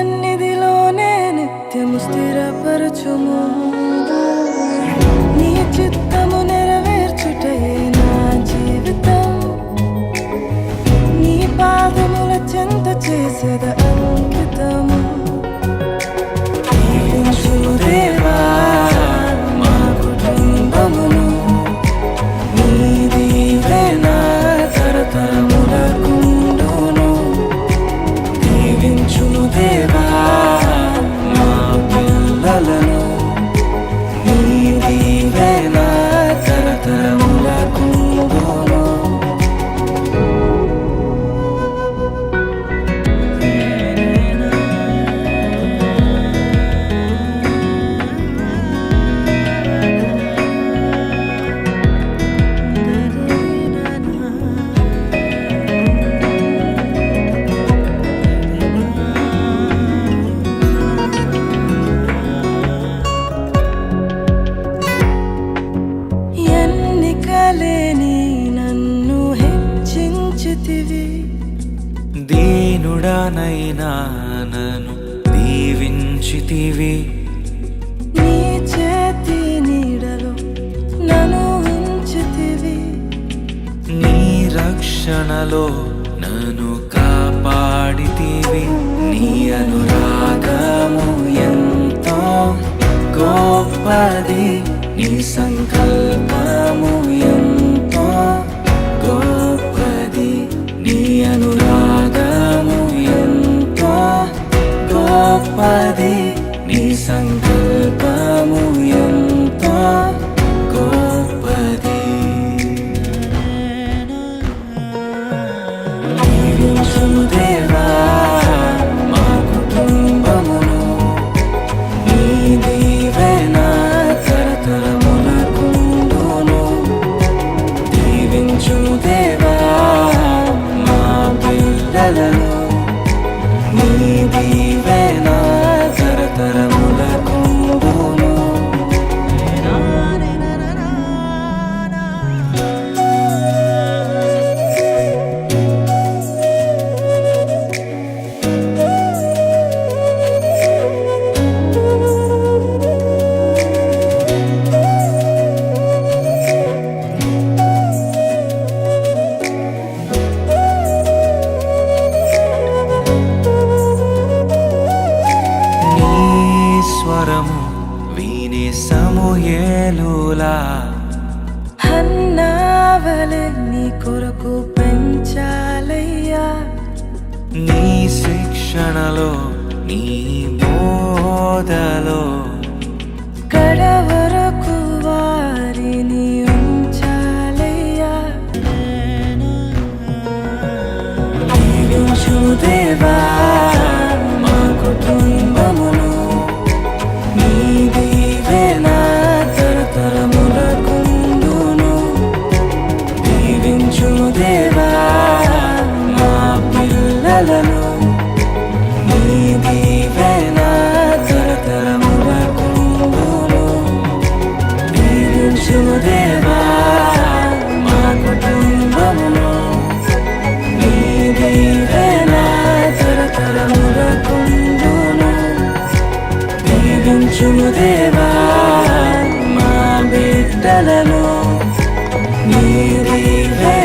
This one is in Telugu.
సన్నిధిలోనే నిత్యము స్థిరపరచుము. నీ చిత్తము నెరవేర్చుటయే నా జీవితం. నీ పాదముల చెంత చేసేద అంకితము. దీవించుము దేవా మా కుటుంబమును. నీ దీవెన తరతరములకుండును. దీవించుము దేవా మా పిల్లలను. నీ దీవెన తరతరములకుండును. ఎన్నికలేని నన్ను హెచ్చించితివి. దీనుడనైనా నన్ను దీవించితివి. నీ చేతి నీడలో నన్ను ఉంచితివి. నీ రక్షణలో నన్ను కాపాడితివి. నీ అనురాగము ఎంతో గొప్పది. నీ సంకల్పము ఎంతో గొప్పది. నీ అనురాగము ఎంతో గొప్పది. నీ సంకల్పము ఎంతో గొప్పది. దీవించుము దేవా మా కుటుంబమును. నీ దీవెన తరతరములకుండును. దీవించుము దేవా మా పిల్లలను. నీ దీవెన తరతరములకుండును. నీ స్వరము వినే సమూయేలులా హన్నావలె నీ కొరకు పెంచాలయ్యా. నీ శిక్షణలో నీ బోధలో కడవరకు వారిని ఉంచాలయ్యా. దీవించుము దేవా మా కుటుంబమును. నీ దీవెన తరతరములకుండును. దీవించుము దేవా మా పిల్లలను. నీ దీవెన తరతరములకుండును. దీవించుము దేవా మా కుటుంబమును. నీ దీవెన తరతరములకుండును. దీవించుము దేవా మా బిడ్డలను. నీ దీవెన